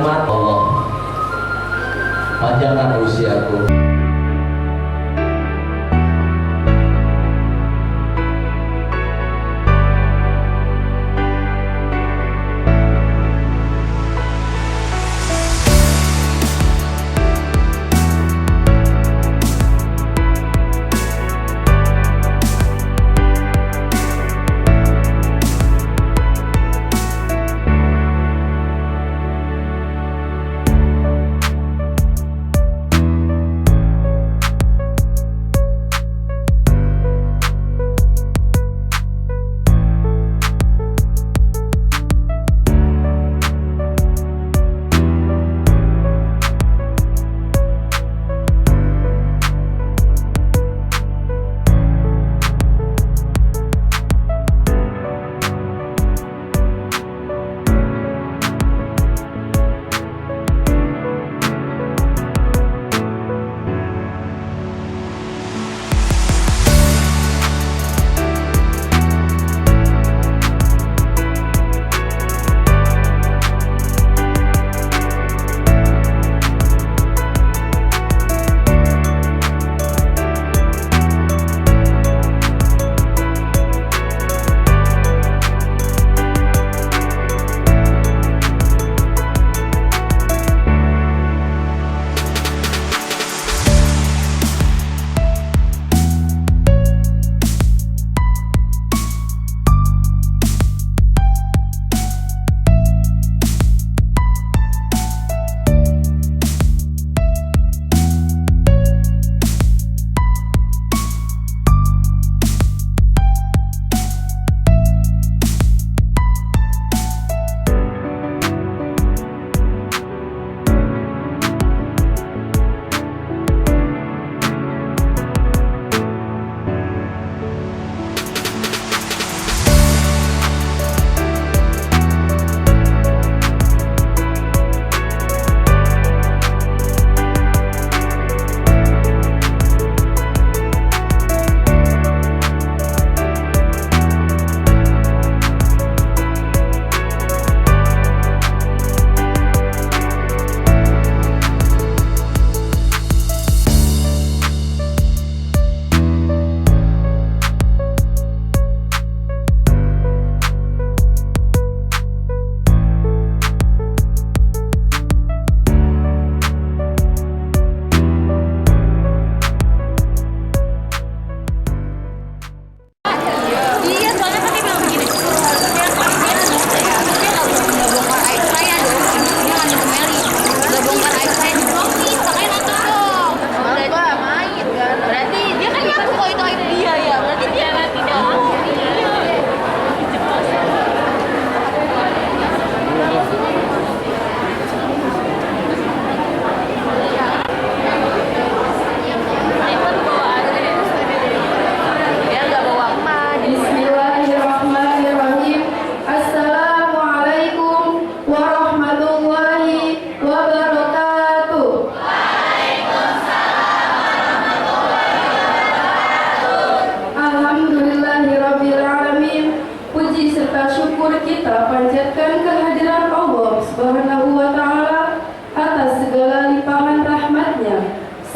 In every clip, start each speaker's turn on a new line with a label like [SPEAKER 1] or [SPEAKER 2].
[SPEAKER 1] hormat Allah, panjangkan usiaku.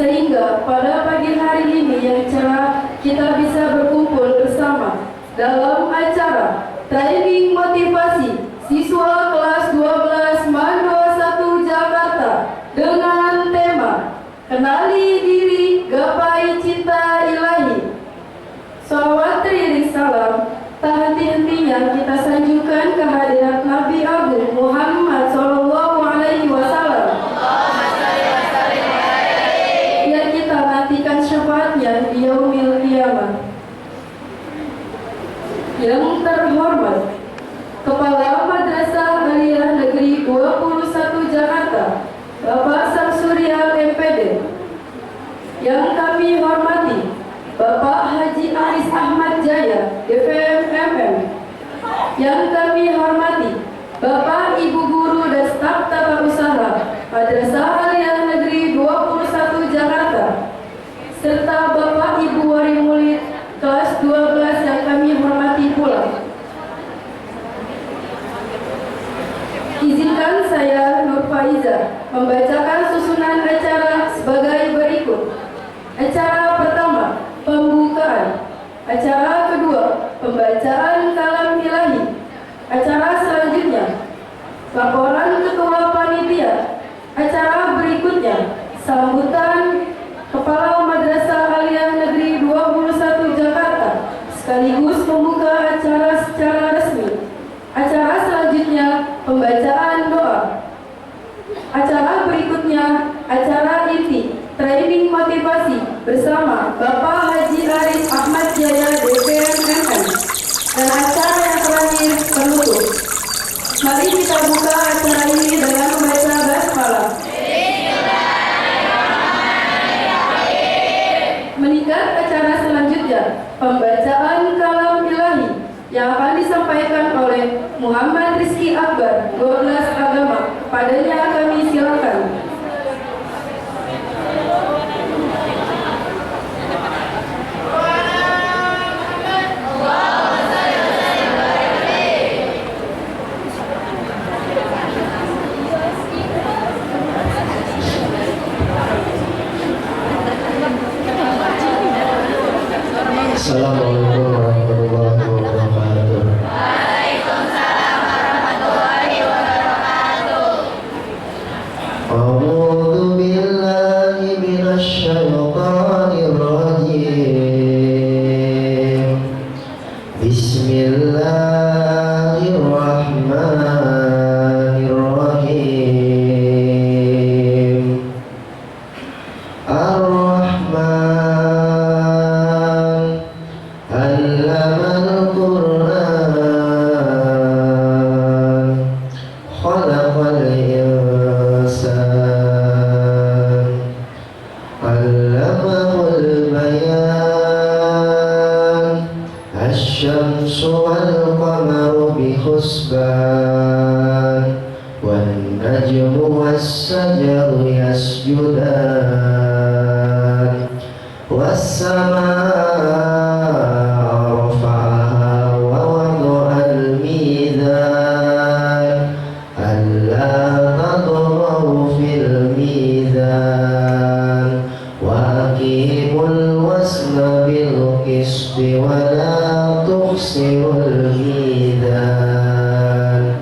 [SPEAKER 2] Sehingga pada pagi hari ini yang cerah kita bisa berkumpul bersama dalam acara training motivasi siswa kelas 12 Mando 1 Jakarta dengan tema Kenali Diri Gapai Cinta Ilahi. Shalawat teriring salam tak henti-hentinya kita sanjungkan kehadiran Nabi Agung Muhammad Sallallahu Alaihi Wasallam yang kita nantikan syafaatnya di yaumil qiyamah. Yang terhormat Kepala Madrasah Aliyah Negeri 21 Jakarta, Bapak Samsurial MPD. Yang kami hormati Bapak Haji Aris Ahmad Jaya, DVM MM. Yang kami hormati Bapak Ibu Guru dan Staf Tata Usaha Madrasah Aliyah Negeri 21 Jakarta, serta Bapak Ibu Wali Murid kelas 12 yang kami hormati pula. Izinkan saya Nur Faiza Acara berikutnya, acara inti, training motivasi bersama Bapak Haji Arif Ahmad Jaya DPR MN. Dan acara yang terakhir penutup. Mari kita buka acara ini dengan membaca basmalah. Meningkat acara selanjutnya, pembacaan kalam ilahi yang akan disampaikan oleh Muhammad Rizki Akbar, 12 agama. Padanya kami silakan.
[SPEAKER 1] Assalamualaikum warahmatullahi wabarakatuh.
[SPEAKER 3] Waalaikumsalam warahmatullahi wabarakatuh.
[SPEAKER 1] A'udzu billahi minasy syaithanir rajim. Bismillahirrahmanirrahim. Ar-Rahman Allamal Qur'an Khalaqal insan Allamahul bayan Asy-syamsu wal qamaru bihusban wan najmu was-sajaru yasjudan was-samaa'a rafa'aha wa wada'al mizan alla tadghaw fil mizan wa aqimul wasna bil qisti wa la tukhsirul mizan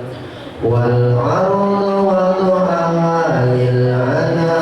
[SPEAKER 1] wal 'arda wada'aha lil 'anam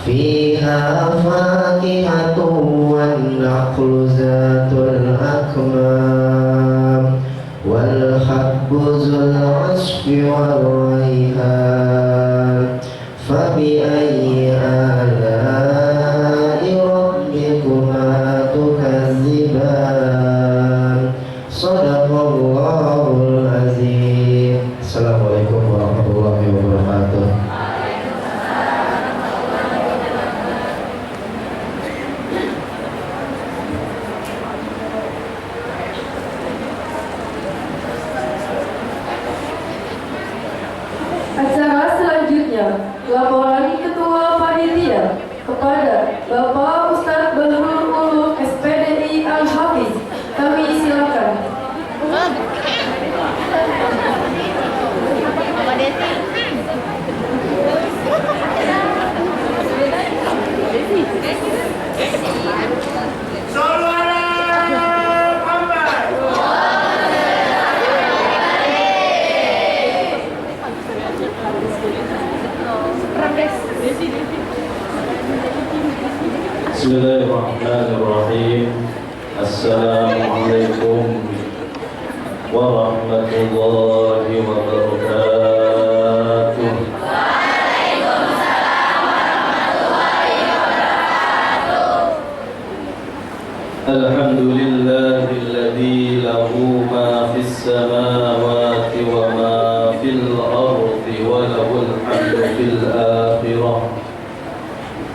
[SPEAKER 1] fiha fakihatun wan nakhlu zatul akmam wal habbu zul 'asfi wal rayhan fabi ayyi ala'i rabbikuma tukadziban. Shadaqallahul azim. Assalamualaikum warahmatullahi wabarakatuh.
[SPEAKER 2] Acara selanjutnya, laporan Ketua Panitia kepada Bapak Ustadz Bahrul Ulum SPDI Al-Hafiz. Kami silakan.
[SPEAKER 3] Mama Desi.
[SPEAKER 4] Bismillahirrahmanirrahim. Assalamualaikum warahmatullahi wabarakatuh. Alhamdulillahilladzi lahu ma fis samawati wa ma fil ardi wa lahul hamdu fil akhirah.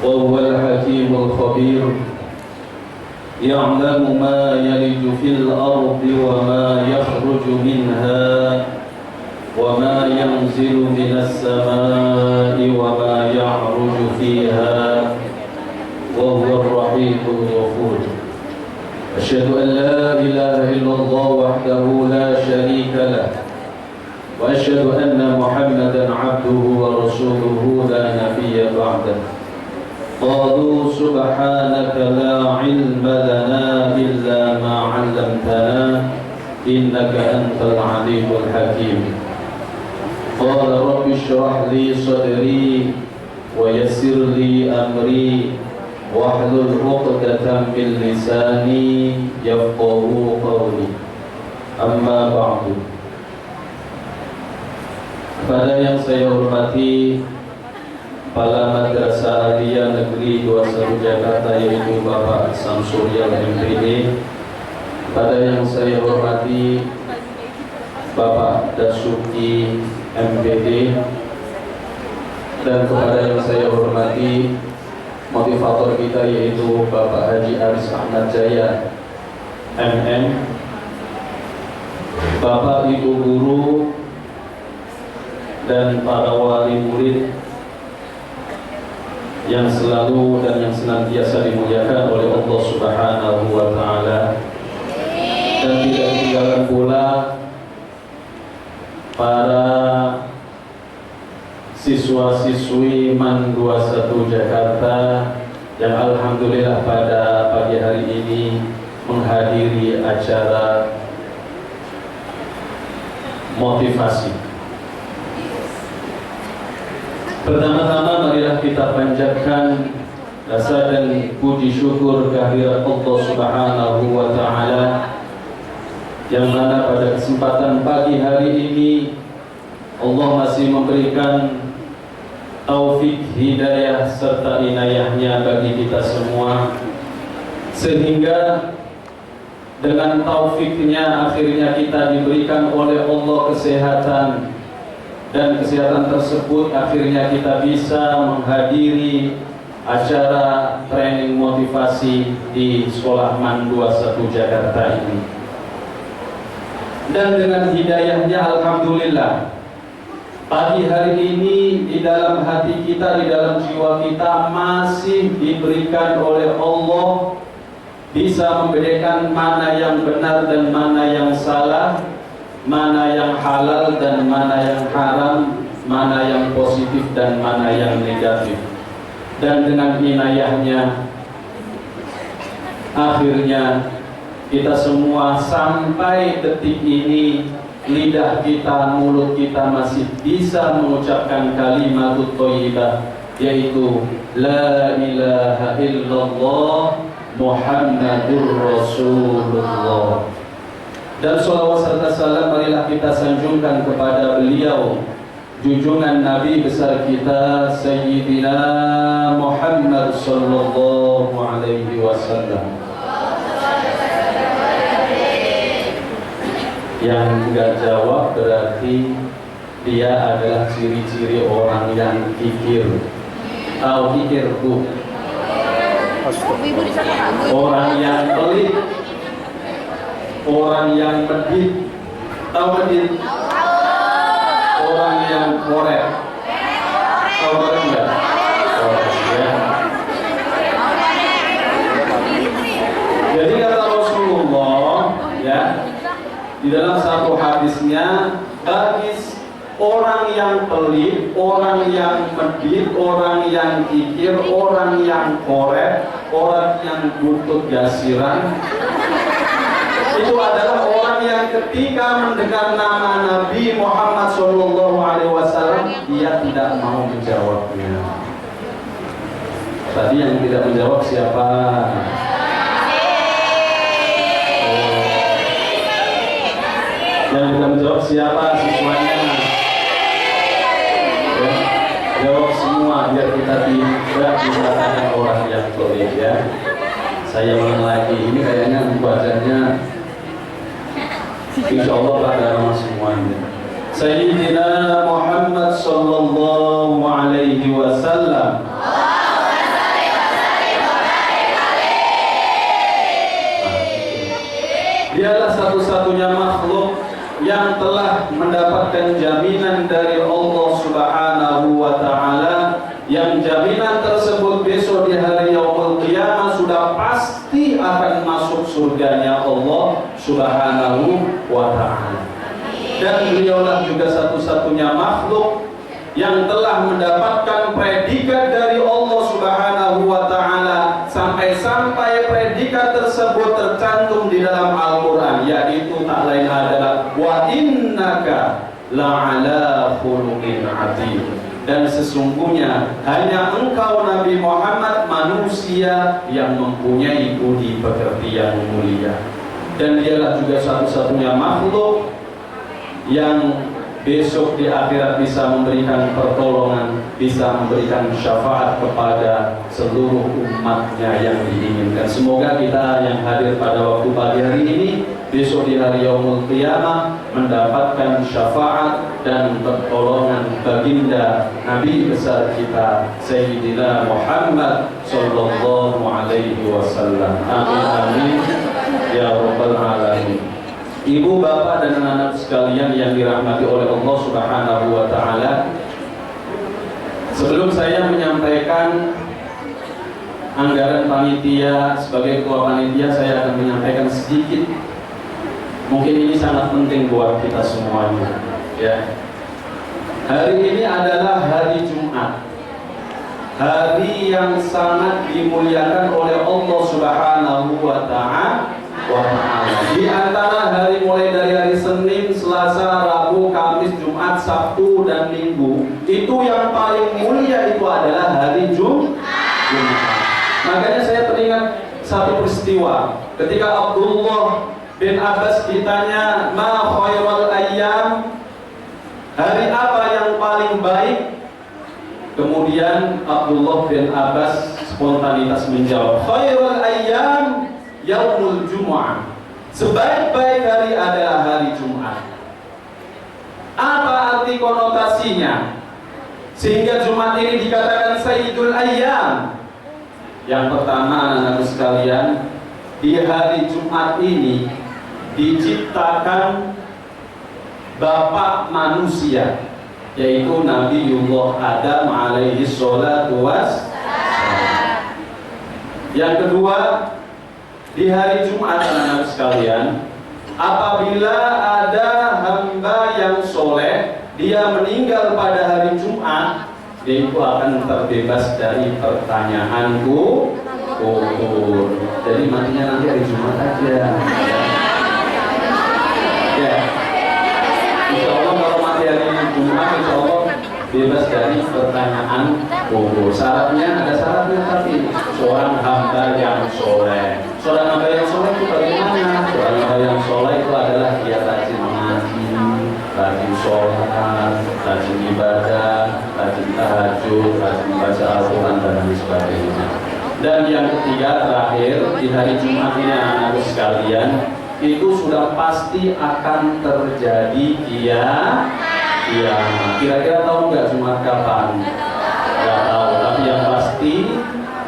[SPEAKER 4] وهو الحكيم الخبير يعلم ما يلج في الأرض وما يخرج منها وما ينزل من السماء وما يعرج فيها وهو الرحيم الغفور. أشهد أن لا إله إلا الله وحده لا شريك له وأشهد أن محمدا عبده ورسوله لا نبي بعده. قالوا سبحانك لا علم لنا إلا ما علمتنا إنك أنت العليم الحكيم. قال رب اشرح لي صدري ويسر لي أمري واحلل عقدة من لساني يفقهوا قولي. أما بعد Kepada yang saya hormati Kepala Madrasah Aliyah Negeri 21 Jakarta yaitu Bapak Samsurial MPD, kepada yang saya hormati Bapak Dasuki MPD, dan kepada yang saya hormati motivator kita yaitu Bapak Haji Aris Ahmad Jaya MM, Bapak Ibu guru dan para wali murid yang selalu dan yang senantiasa dimuliakan oleh Allah Subhanahu wa Ta'ala, dan tidak ketinggalan pula para siswa-siswi MAN 21 Jakarta yang alhamdulillah pada pagi hari ini menghadiri acara motivasi. Pertama-tama marilah kita panjatkan rasa dan puji syukur kehadirat Allah Subhanahu wa Ta'ala, yang mana pada kesempatan pagi hari ini Allah masih memberikan taufik, hidayah serta inayahnya bagi kita semua, sehingga dengan taufiknya akhirnya kita diberikan oleh Allah kesehatan, dan kesehatan tersebut akhirnya kita bisa menghadiri acara training motivasi di Sekolah MAN 21 Jakarta ini. Dan dengan hidayahnya alhamdulillah pagi hari ini di dalam hati kita, di dalam jiwa kita masih diberikan oleh Allah bisa membedakan mana yang benar dan mana yang salah, mana yang halal dan mana yang haram, mana yang positif dan mana yang negatif. Dan dengan inayahnya akhirnya kita semua sampai detik ini lidah kita, mulut kita masih bisa mengucapkan kalimat thayyibah, yaitu la ilaha illallah Muhammadur Rasulullah. Dan sholawat serta salam marilah kita sanjungkan kepada beliau, junjungan Nabi besar kita Sayyidina Muhammad sallallahu alaihi wasallam. Yang enggak jawab berarti dia adalah ciri-ciri orang yang kikir. Tahu kikir, Bu? Orang yang pelit, orang yang medit. Tahu medit? Orang yang korek. Tahu korek enggak? Korek, ya. Jadi kata Rasulullah, ya, di dalam satu hadisnya, bagi orang yang pelit, orang yang medit, orang yang kikir, orang yang korek, orang yang buntut jasiran, itu adalah orang yang ketika mendengar nama Nabi Muhammad SAW, dia tidak mau menjawabnya. Tadi yang tidak menjawab siapa? Yang tidak menjawab siapa siswanya? Ya, jawab semua biar kita tidak dikatakan orang yang pelit, ya. Saya ulang lagi, ini kayaknya bacanya insya Allah pada nama semuanya. Sayyidina Muhammad sallallahu alaihi wasallam. Dialah satu-satunya makhluk yang telah mendapatkan jaminan dari Allah Subhanahu wa Ta'ala, yang jaminan tersebut besok di hari yaumul qiyamah sudah pasti akan masuk surganya Allah Subhanahu wa Ta'ala. Dan beliaulah juga satu-satunya makhluk yang telah mendapatkan predikat dari Allah Subhanahu wa Ta'ala, sampai-sampai predikat tersebut tercantum di dalam Al-Quran, yaitu tak lain adalah wa innaka la'ala khuluqin 'adzim. Dan sesungguhnya hanya engkau Nabi Muhammad manusia yang mempunyai budi pekerti yang mulia. Dan dialah juga satu-satunya makhluk yang besok di akhirat bisa memberikan pertolongan, bisa memberikan syafaat kepada seluruh umatnya yang diinginkan. Semoga kita yang hadir pada waktu pagi hari ini, besok di hari Yaumul Qiyamah mendapatkan syafaat dan pertolongan baginda Nabi besar kita Sayyidina Muhammad sallallahu alaihi wasallam. Amin amin ya rabbal alamin. Ibu, bapak, dan anak-anak sekalian yang dirahmati oleh Allah Subhanahu wa taala, sebelum saya menyampaikan anggaran panitia, sebagai ketua panitia saya akan menyampaikan sedikit. Mungkin ini sangat penting buat kita semuanya, ya. Hari ini adalah hari Jumat, hari yang sangat dimuliakan oleh Allah Subhanahu wa taala. Di antara hari mulai dari hari Senin, Selasa, Rabu, Kamis, Jumat, Sabtu, dan Minggu, itu yang paling mulia itu adalah hari Jumat. Makanya saya teringat satu peristiwa ketika Abdullah bin Abbas ditanya, ma khairul ayyam, hari apa yang paling baik? Kemudian Abdullah bin Abbas spontanitas menjawab, khairul ayyam yaumul Jumu'ah. Sebaik-baik hari adalah hari Jumat. Apa arti konotasinya sehingga Jumat ini dikatakan Sayyidul Ayyam? Yang pertama, anak-anak sekalian, di hari Jumat ini diciptakan Bapak manusia, yaitu Nabiullah Adam alaihi sholatu wassalam. Yang kedua, di hari Jumat, anak-anak sekalian, apabila ada hamba yang soleh, dia meninggal pada hari Jumat, dia itu akan terbebas dari pertanyaan kubur. Jadi matinya nanti hari Jumat aja. Ya. Insya Allah kalau mati hari Jumat, insya Allah bebas dari pertanyaan kubur. Syaratnya ada syaratnya, tapi seorang hamba yang soleh. Seorang hamba yang soleh itu bagaimana? Seorang hamba yang soleh itu adalah dia rajin mengaji, rajin sholat, rajin ibadah, rajin tahajud, rajin baca Al-Quran, dan lain sebagainya. Dan yang ketiga, terakhir, di hari Jumat ini anak-anak sekalian, itu sudah pasti akan terjadi kiamat. Kira-kira tahu nggak Jumat kapan? Nggak tahu, tapi yang pasti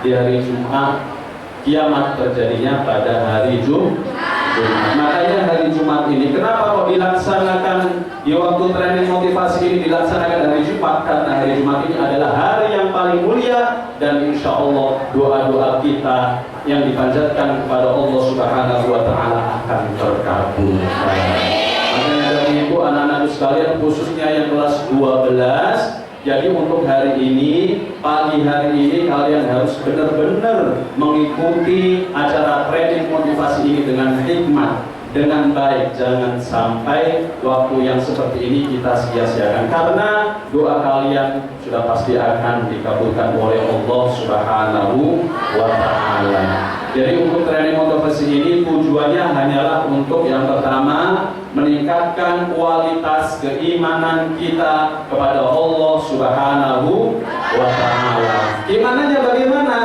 [SPEAKER 4] di hari Jumat kiamat terjadinya pada hari Jumat. Makanya hari Jumat ini kenapa kok dilaksanakan di waktu training motivasi ini dilaksanakan hari Jumat? Karena hari Jumat ini adalah hari yang paling mulia, dan insya Allah doa-doa kita yang dipanjatkan kepada Allah Subhanahu wa taala akan terkabul. Makanya dari ibu, anak-anak sekalian, khususnya yang kelas 12, jadi untuk hari ini, pagi hari ini kalian harus benar-benar mengikuti acara training motivasi ini dengan hikmat, dengan baik. Jangan sampai waktu yang seperti ini kita sia-siakan, karena doa kalian sudah pasti akan dikabulkan oleh Allah Subhanahu wa taala. Jadi untuk training motivasi ini tujuannya hanyalah untuk yang pertama, meningkatkan kualitas keimanan kita kepada Allah Subhanahu wa taala. Imanannya bagaimana?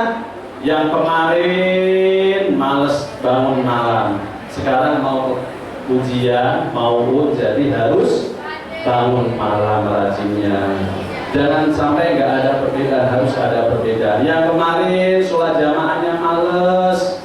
[SPEAKER 4] Yang kemarin males bangun malam, sekarang mau ujian, mau jadi harus bangun malam rajinnya. Jangan sampai nggak ada perbedaan, harus ada perbedaan. Yang kemarin sholat jamaahnya males,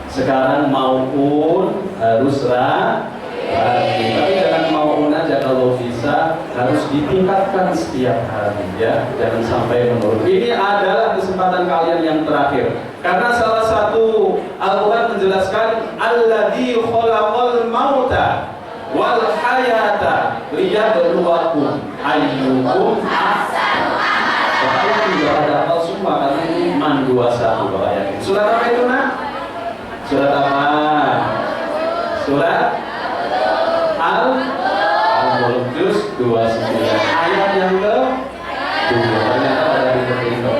[SPEAKER 4] sekarang maupun harus rajin. Tapi jangan maupun aja, kalau bisa harus ditingkatkan setiap hari, ya. Jangan sampai menurun. Ini adalah kesempatan kalian yang terakhir, karena salah satu Al-Quran menjelaskan alladzi khalaqal mauta wal hayata liyabluwakum ayyukum ahsanu amala. Bahkan juga ada hafal semua, karena ini Man 21 Bapak yakin. Surat apa itu, Nak? Surat apa? Surat Al-Mulk juz 29 ayat yang ke-2. Ternyata ada di itu.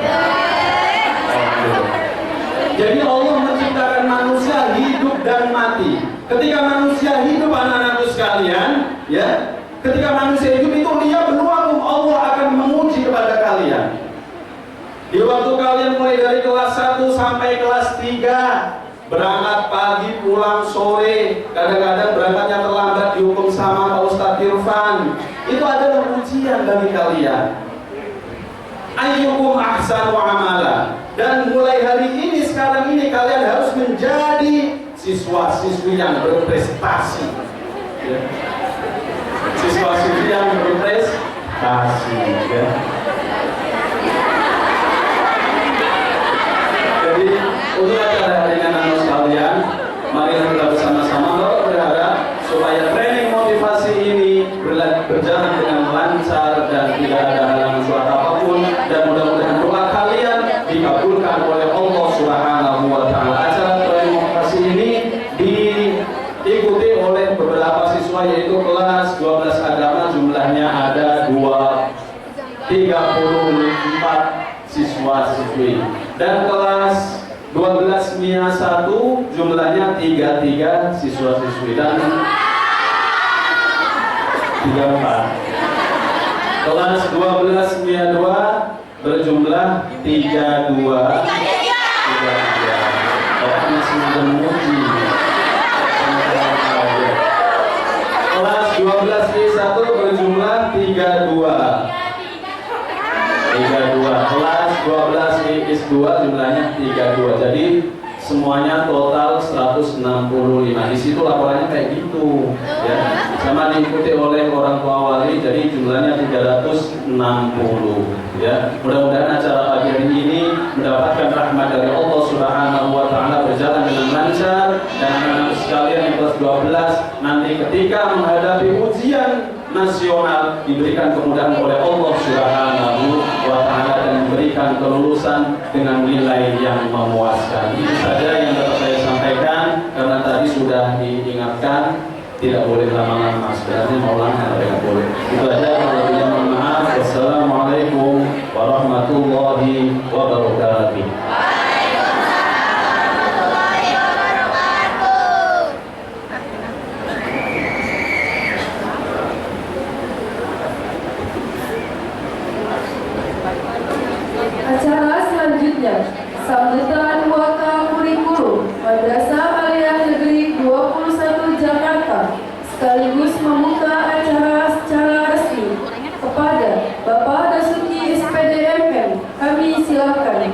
[SPEAKER 4] Jadi Allah menciptakan manusia hidup dan mati. Ketika manusia hidup, anak-anak sekalian, ya, ketika mulai dari kelas 1 sampai kelas 3. Berangkat pagi, pulang sore. Kadang-kadang berangkatnya terlambat, dihukum sama Pak Ustadz Irfan. Itu adalah ujian bagi kalian. Ayyukum ahsanu amala. Dan mulai hari ini, sekarang ini kalian harus menjadi siswa-siswi yang berprestasi. Ya. Siswa-siswi yang berprestasi. Ya. Jadi untuk acara hari ini anak sekalian, mari kita bersama-sama berharap supaya training motivasi ini berjalan dengan lancar dan tidak ada halangan suatu apapun, dan mudah-mudahan doa kalian dikabulkan oleh Allah Subhanahu wa taala. Acara training motivasi ini diikuti oleh beberapa siswa, yaitu kelas 12 agama, jumlahnya ada 34 siswa-siswi, dan kelas 12 MIA 1 jumlahnya 33 siswa-siswi, dan 34. Kelas 12 MIA 2 berjumlah 32. Orangnya semua memuji. Kelas 12 MIA 1 berjumlah 32. Kelas 12 IIS 2 jumlahnya 32. Jadi semuanya total 165. Di situ laporannya kayak gitu, ya. Sama diikuti oleh orang tua wali, jadi jumlahnya 360, ya. Mudah-mudahan acara pagi hari ini mendapatkan rahmat dari Allah Subhanahu wa taala, berjalan dengan lancar, dan anak-anak sekalian yang kelas 12 nanti ketika menghadapi ujian nasional diberikan kemudahan oleh Allah Subhanahu wa taala dan diberikan kelulusan dengan nilai yang memuaskan. Itu saja yang dapat saya sampaikan, karena tadi sudah diingatkan tidak boleh lama-lama, sebenarnya mau lama tidak boleh. Itu saja, lebihnya mohon maaf. Wassalamualaikum warahmatullahi wabarakatuh.
[SPEAKER 2] Acara selanjutnya, sambutan waka kurikulum Madrasah Aliyah Negeri 21 Jakarta, sekaligus membuka acara secara resmi kepada Bapak Dasuki SPD MM. Kami silakan.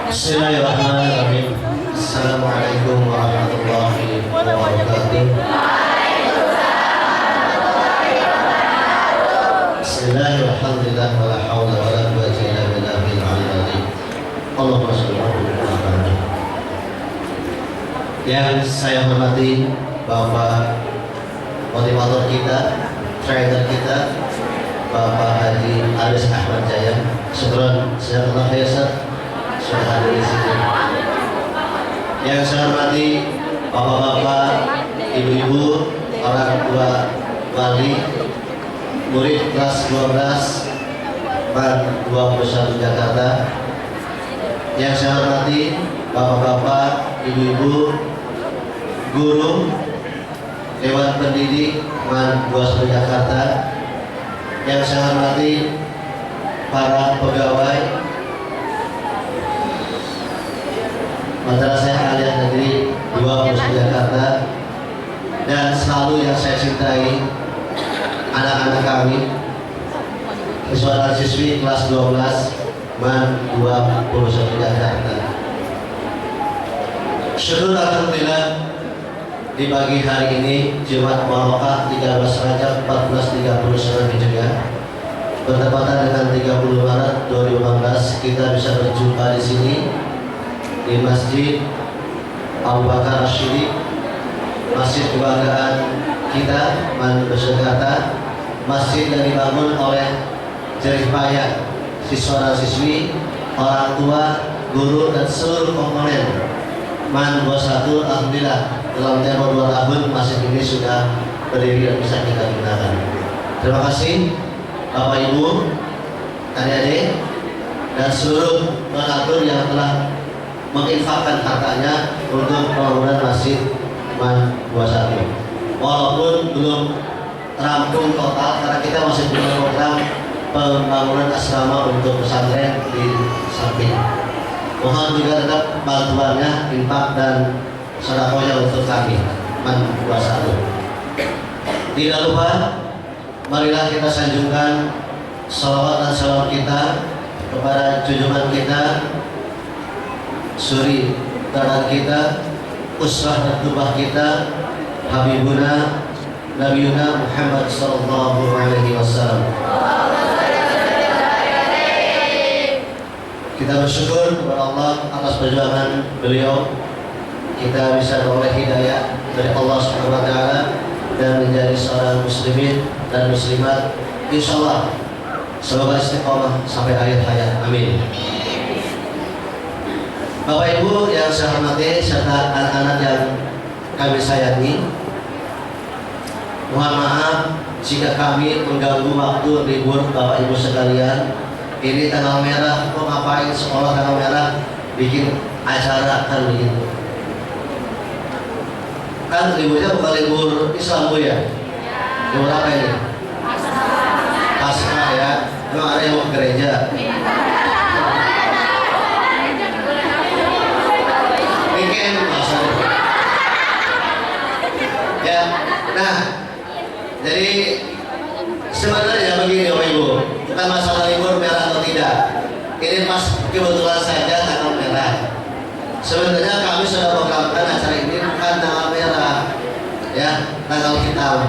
[SPEAKER 1] Bismillahirrahmanirrahim. Assalamualaikum warahmatullahi wabarakatuh. Bismillahirrahmanirrahim. Wala haula wala quwwata illa billahil aliyyil azim. Allahumma shalli ala Muhammad. Yang saya hormati Bapak motivator kita, trainer kita, Bapak Haji Aris Ahmad Jaya. Syukran, jazakallahu khairan sudah hadir di sini. Yang saya hormati bapak-bapak, ibu-ibu, orang tua wali, murid kelas 12 MAN 21 Jakarta. Yang saya hormati bapak-bapak, ibu-ibu, guru, dewan pendidik MAN 21 Jakarta. Yang saya hormati para pegawai Madrasah Aliyah Negeri 21 Jakarta, dan selalu yang saya cintai anak-anak kami, siswa dan siswi kelas 12 MAN 21 Jakarta. Syukur alhamdulillah, di pagi hari ini Jumat Barokah 13 Rajab 1439 Hijriah, bertepatan dengan 30 Maret 2018, kita bisa berjumpa di sini di Masjid Abu Bakar Rasyidi, masjid kebanggaan kita MAN 21 Jakarta, masjid yang dibangun oleh jerih payah siswa dan siswi, orang tua, guru, dan seluruh komponen MAN 21. Alhamdulillah, dalam tempo 2 tahun masjid ini sudah berdiri dan bisa kita gunakan. Terima kasih Bapak Ibu, adik-adik, dan seluruh donatur yang telah menginfakkan hartanya untuk pembangunan Masjid Man 21. Walaupun belum rampung total karena kita masih punya program pembangunan asrama untuk pesantren di samping. Mohon juga tetap bantuannya, infak dan sedekahnya untuk kami Man 21. Tidak lupa, marilah kita sanjungkan salawat dan salam kita kepada junjungan kita, suri teladan kita, uswah dan qudwah kita, Habibuna Nabiyuna Muhammad sallallahu alaihi wasallam. Kita bersyukur kepada Allah atas perjuangan beliau. Kita bisa beroleh hidayah dari Allah Subhanahu wa taala dan menjadi seorang muslimin dan muslimat, insyaallah semoga istiqomah sampai akhir hayat, amin. Bapak Ibu yang saya hormati serta anak-anak yang kami sayangi, mohon maaf jika kami mengganggu waktu libur Bapak Ibu sekalian. Ini tanggal merah, kok ngapain sekolah tanggal merah bikin acara kan begitu? Kan liburnya bukan libur Islam Bu ya? Libur apa ini? Pasca ya. Memang ada yang mau ke gereja. Weekend maksudnya. Ya. Nah, jadi sebenarnya begini Bapak Ibu, bukan masalah libur merah atau tidak. Ini pas kebetulan saja tanggal merah. Sebenarnya kami sudah programkan acara ini bukan tanggal merah, ya, tanggal hitam.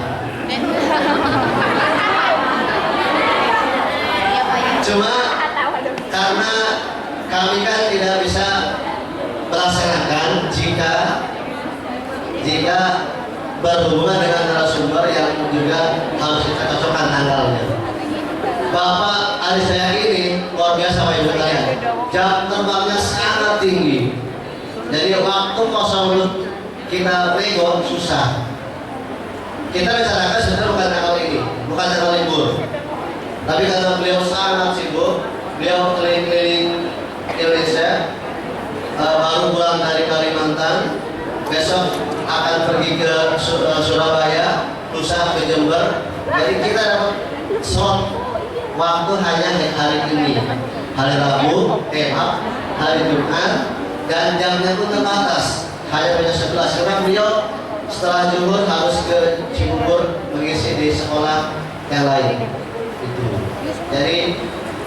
[SPEAKER 1] Cuma karena kami kan tidak bisa melaksanakan jika berhubungan dengan narasumber yang juga harus kita cocokkan tanggalnya. Bapak adik saya ini luar biasa Bapak Ibu sekalian, jam terbangnya sangat tinggi. Jadi waktu kosong kita nego susah. Kita rencanakan sebenarnya bukan tanggal ini, bukan tanggal libur. Tapi karena beliau sangat sibuk, beliau keliling-keliling Indonesia, baru pulang dari Kalimantan, besok akan pergi ke Surabaya, lusa ke Jember. Jadi kita dapat slot waktu hanya hari ini, hari Rabu, hari Jumat, dan jamnya pun terbatas, hanya punya 11. Karena beliau setelah zuhur harus ke Cibubur mengisi di sekolah yang lain. Itu. Jadi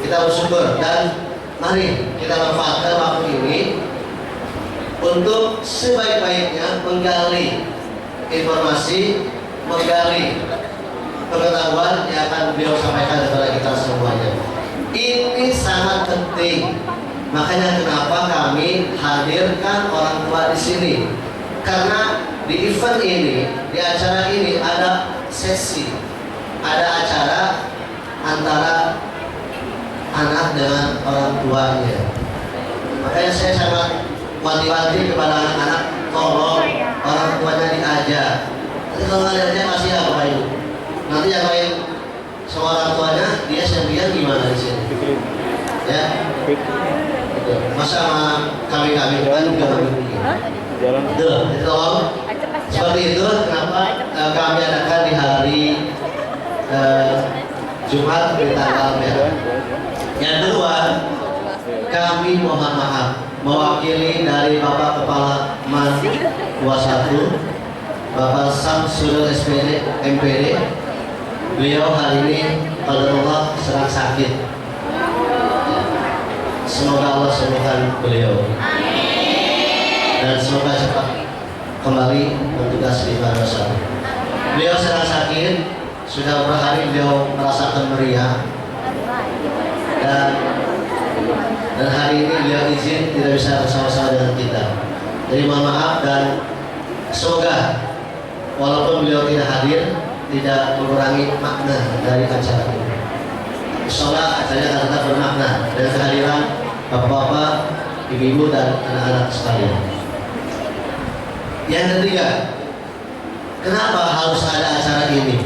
[SPEAKER 1] kita bersyukur dan mari kita manfaatkan waktu ini untuk sebaik-baiknya menggali informasi, menggali pengetahuan yang akan beliau sampaikan kepada kita semuanya. Ini sangat penting. Makanya kenapa kami hadirkan orang tua di sini? Karena di event ini, di acara ini ada sesi, ada acara antara anak dengan orang tuanya. Makanya saya sangat wanti-wanti kepada anak-anak, tolong orang tuanya diajak. Nanti kalau nggak diajak masih apa Pak Ibu? Nanti yang lain sama orang tuanya, dia sendirian gimana di sini? Ya. Masa sama kami-kami kan juga begini. Jadi tolong seperti itu. Kenapa kami adakan di hari Jumat di tanggal merah. Yang kedua, kami mohon maaf mewakili dari Bapak Kepala Man 21, Bapak Samsul SPD MPD. Beliau hari ini qadarullah sedang sakit. Semoga Allah sembuhkan beliau. Dan semoga cepat kembali bertugas di Madrasah. Beliau sedang sakit, sudah beberapa hari beliau merasakan meriah. Dan hari ini beliau izin tidak bisa bersama-sama dengan kita. Jadi mohon maaf dan semoga walaupun beliau tidak hadir, tidak mengurangi makna dari acara ini. Insyaallah acaranya akan tetap bermakna dengan kehadiran bapak-bapak, ibu-ibu dan anak-anak sekalian. Yang ketiga, kenapa harus ada acara ini?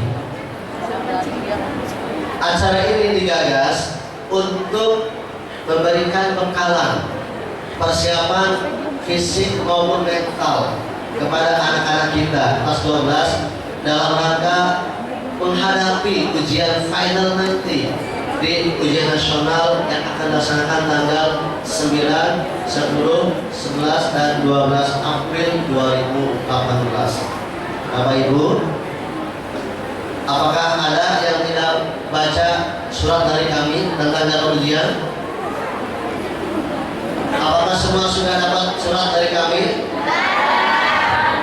[SPEAKER 1] Acara ini digagas untuk memberikan bekalan persiapan fisik maupun mental kepada anak-anak kita kelas 12 dalam rangka menghadapi ujian final nanti di ujian nasional yang akan dilaksanakan tanggal 9, 10, 11, dan 12 April 2018. Bapak Ibu, apakah ada yang tidak baca surat dari kami tentang jadwal ujian? Apakah semua sudah dapat surat dari kami?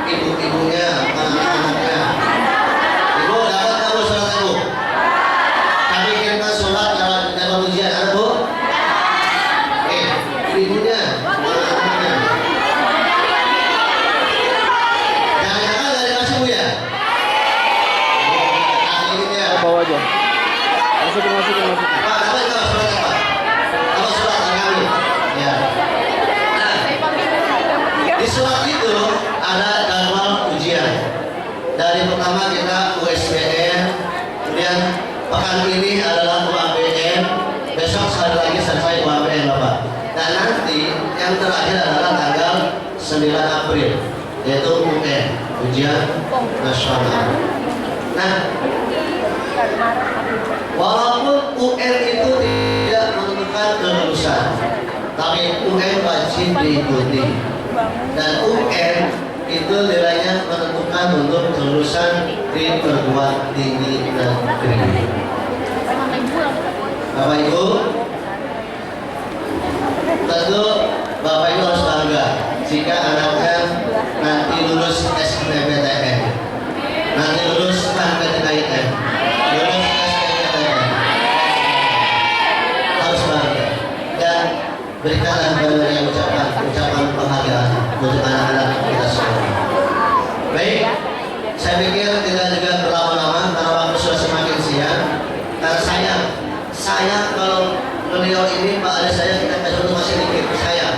[SPEAKER 1] Ibu-ibunya, anak-anaknya. Ibu, dapat kamu surat ibu? Kami kirimkan surat jadwal ujian, ada Bu? Ibunya, anak-anaknya. Jangan-jangan dari kasih Bu ya? Aslinya.
[SPEAKER 5] Bawa aja. Masukin.
[SPEAKER 1] Pak, dapat nggak surat apa? Dapat surat dari kami. Ya. Nah, di surat itu ada jadwal ujian. Dari pertama kita USBN, kemudian pekan ini adalah UABN, besok sekali lagi selesai UABN Bapak. Dan nanti yang terakhir adalah tanggal 9 April, yaitu UN, ujian nasional. Nah, walaupun UN itu tidak menentukan kelulusan, tapi UN wajib diikuti. Dan UN itu nilainya menentukan untuk kelulusan di perguruan tinggi negeri. Bapak Ibu, tentu Bapak Ibu harus bangga jika anaknya nanti lulus SNMPTN, nanti lulus KMTKIN, lulus SNMPTN. Harus bangga dan berikanlah kepada ucapan penghargaan untuk anak-anak kita semua. Baik, saya pikir tidak juga berlama-lama karena waktu sudah semakin siang. Karena saya kalau beliau ini Pak Ades saya kita kasih waktu masih dikit saya.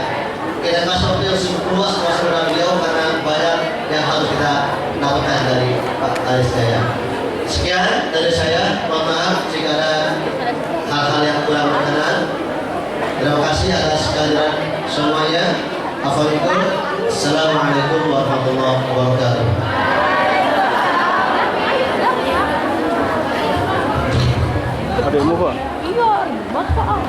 [SPEAKER 1] Kita kasih waktu yang cukup luas kepada beliau karena banyak yang harus kita dapatkan dari Pak Ades saya. Sekian dari saya. Mohon maaf jika ada hal-hal yang kurang berkenan. Terima kasih atas kehadiran semuanya. Assalamualaikum warahmatullahi wabarakatuh.
[SPEAKER 5] Ada ilmu Pak?
[SPEAKER 3] Iya, bapak.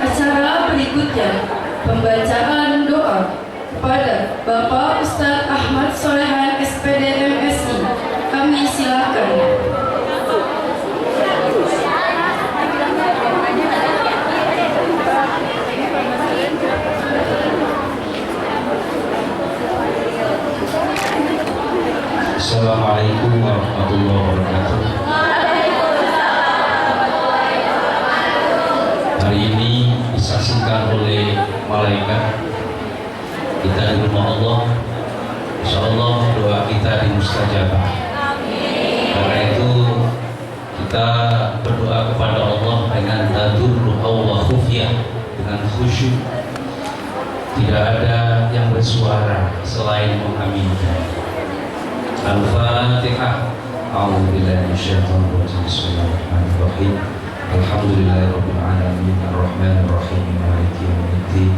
[SPEAKER 2] Acara berikutnya pembacaan doa kepada Bapak Ustadz Ahmad Solehan SPD MSI. Kami silakan.
[SPEAKER 6] Assalamualaikum warahmatullahi wabarakatuh. Hari ini disaksikan oleh malaikat kita di rumah Allah. Insya Allah doa kita dimustajabah. Karena itu kita berdoa kepada Allah dengan tadurruha wa khufyah, dengan khusyuk. Tidak ada yang bersuara selain mengaminkan. Al-Fatihah. A'udzubillahi minasyaitonir rajim. Bismillahirrahmanirrahim. Alhamdulillahirabbil alamin arrahmanir rahim maliki yaumiddin.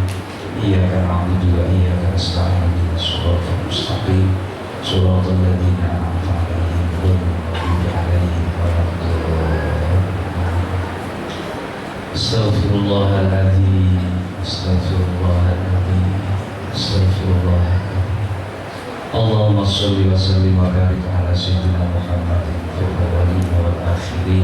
[SPEAKER 6] Iyyaka na'budu wa iyyaka nasta'in ihdinas siratal mustaqim. Shiratal ladzina an'amta 'alaihim ghairil maghdubi 'alaihim waladdallin. Astaghfirullahaladzim. Astaghfirullahaladzim. Astaghfirullahaladzim. Allahumma sholli wa sallim wa barik ala sayyidina Muhammadin fil awwalin wal akhirin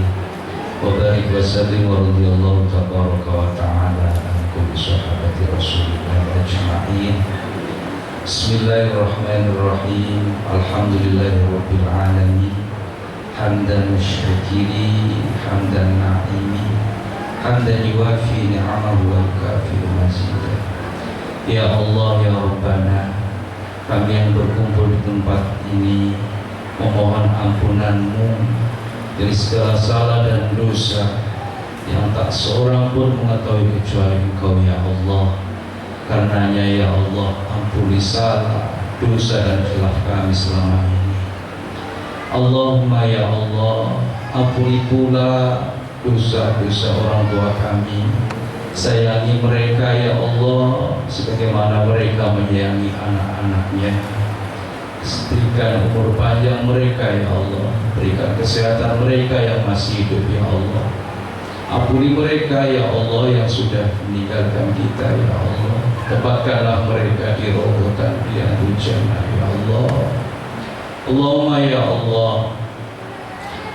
[SPEAKER 6] wa barik wa sallim wa radhiyallahu tabaraka wa ta'ala an kulli sahabati rasulillah ajma'in. Bismillahirrahmanirrahim. Alhamdulillahirabbil alamin. Hamdan syakiri, hamdan na'imi, hamdan yuwafi ni'amahu wa yukafi'u mazidah. Ya Allah, ya Rabbana, kami yang berkumpul di tempat ini memohon ampunan-Mu dari segala salah dan dosa yang tak seorang pun mengetahui kecuali Engkau ya Allah. Karenanya ya Allah, ampuni salah, dosa dan khilaf kami selama ini. Allahumma ya Allah, ampuni pula dosa-dosa orang tua kami. Sayangi mereka ya Allah, sebagaimana mereka menyayangi anak-anaknya. Berikan umur panjang mereka ya Allah, berikan kesehatan mereka yang masih hidup ya Allah. Ampuni mereka ya Allah yang sudah meninggalkan kita ya Allah. Tempatkanlah mereka di robotan yang jannah ya Allah. Allahumma ya Allah,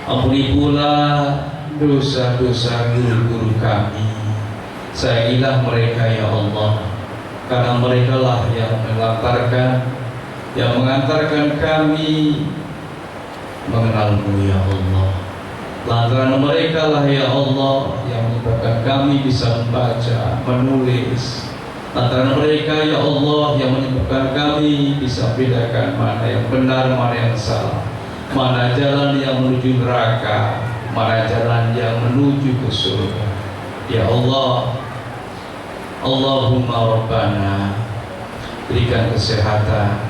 [SPEAKER 6] ampuni pula dosa-dosa guru-guru kami. Sayangilah mereka ya Allah, karena mereka lah yang mengantarkan kami mengenalmu ya Allah. Lantaran mereka lah ya Allah yang menyebabkan kami bisa membaca, menulis. Lantaran mereka ya Allah yang menyebabkan kami bisa bedakan mana yang benar, mana yang salah, mana jalan yang menuju neraka, mana jalan yang menuju ke surga. Ya Allah, Allahumma Rabbana, berikan kesehatan,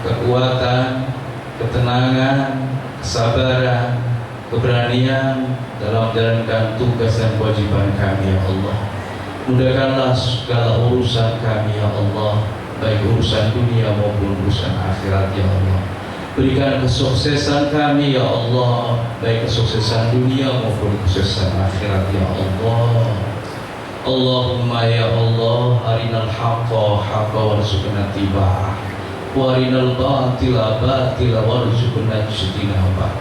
[SPEAKER 6] kekuatan, ketenangan, kesabaran, keberanian dalam menjalankan tugas dan kewajiban kami ya Allah. Mudahkanlah segala urusan kami ya Allah, baik urusan dunia maupun urusan akhirat ya Allah. Berikan kesuksesan kami ya Allah, baik kesuksesan dunia maupun kesuksesan akhirat ya Allah. Allahumma ya Allah, arinal haqqa haqqa warzuqna tiba'ah, wa arinal batila batila warzuqna ijtinabah.